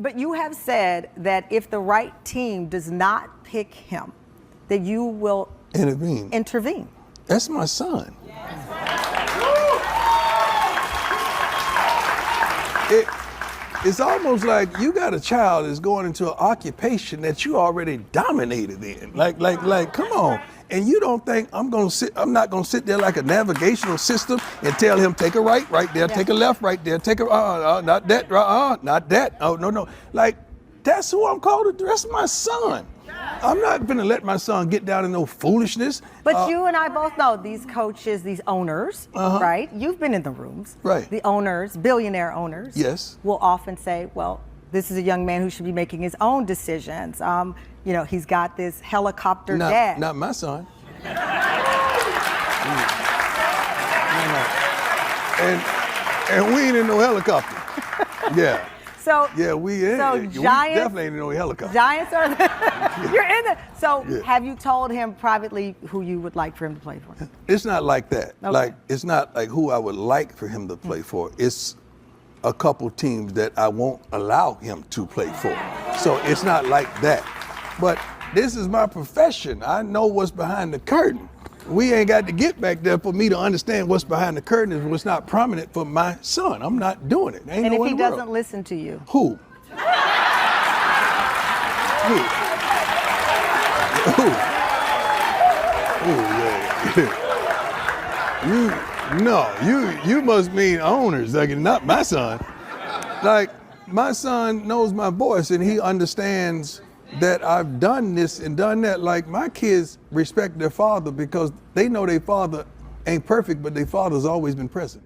But you have said that if the right team does not pick him, that you will intervene. That's my son. It's almost like you got a child that's going into an occupation that you already dominated in. Like, come on. And you don't think I'm not gonna sit there like a navigational system and tell him, take a right there, take a left right there, take a, not that, not that, oh, no. Like, that's who I'm called to do. That's my son. I'm not gonna let my son get down in no foolishness. But you and I both know these coaches, these owners, right? You've been in the rooms. Right. The owners, billionaire owners, yes, will often say, well, this is a young man who should be making his own decisions. You know, he's got this helicopter dad. Not my son. No. And we ain't in no helicopter. Yeah. We definitely ain't in no helicopter. Giants are you're in the. So have you told him privately who you would like for him to play for? It's not like that. Okay. Like, it's not like who I would like for him to play for. It's a couple teams that I won't allow him to play for. So it's not like that. But this is my profession. I know what's behind the curtain. We ain't got to get back there for me to understand what's behind the curtain and what's not prominent for my son. I'm not doing it. Ain't and no if he in the doesn't world. listen to you? Who? You must mean owners, like not my son. Like, my son knows my voice and he understands that I've done this and done that. Like, my kids respect their father because they know their father ain't perfect, but their father's always been present.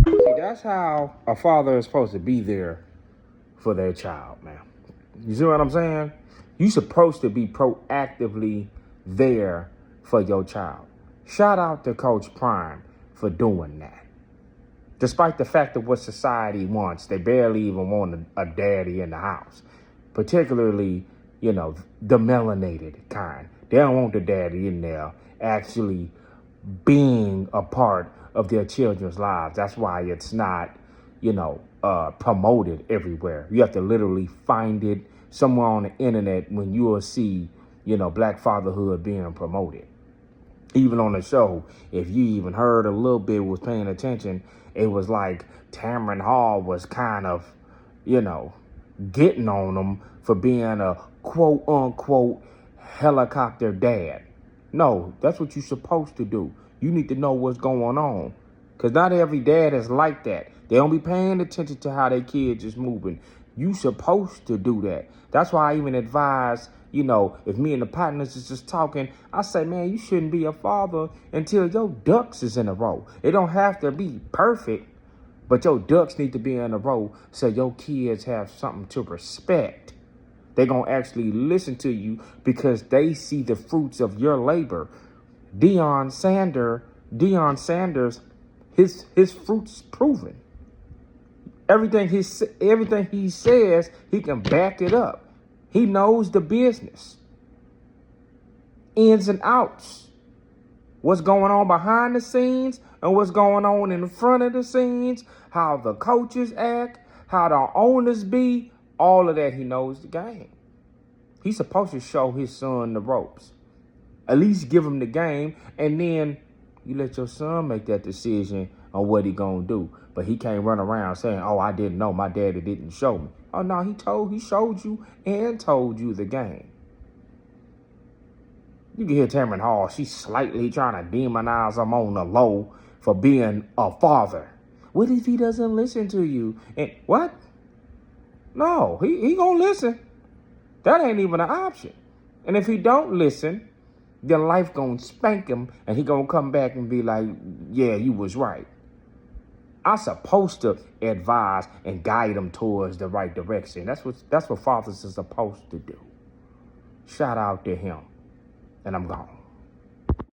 See, that's how a father is supposed to be there for their child, man. You see what I'm saying? You're supposed to be proactively there for your child. Shout out to Coach Prime for doing that. Despite the fact of what society wants, they barely even want a daddy in the house. Particularly, you know, the melanated kind. They don't want the daddy in there actually being a part of their children's lives. That's why it's not, you know, promoted everywhere. You have to literally find it somewhere on the internet when you will see, you know, Black fatherhood being promoted. Even on the show, if you even heard a little bit, was paying attention, it was like Tamron Hall was kind of, you know, getting on them for being a quote unquote helicopter dad. No, that's what you're supposed to do. You need to know what's going on. Because not every dad is like that. They don't be paying attention to how their kids is moving. You supposed to do that. That's why I even advise, you know, if me and the partners is just talking, I say, man, you shouldn't be a father until your ducks is in a row. It don't have to be perfect, but your ducks need to be in a row so your kids have something to respect. They're going to actually listen to you because they see the fruits of your labor. Deion Sanders, his fruits proven. Everything he says, he can back it up. He knows the business. Ins and outs. What's going on behind the scenes and what's going on in front of the scenes, how the coaches act, how the owners be, all of that he knows the game. He's supposed to show his son the ropes. At least give him the game, and then you let your son make that decision on what he gonna do. But he can't run around saying, oh, I didn't know, my daddy didn't show me. Oh no, he showed you and told you the game. You can hear Tamron Hall, she's slightly trying to demonize him on the low for being a father. What if he doesn't listen to you? And what? No, he gonna listen. That ain't even an option. And if he don't listen, then life gonna spank him and he gonna come back and be like, yeah, you was right. I'm supposed to advise and guide him towards the right direction. That's what fathers are supposed to do. Shout out to him. And I'm gone.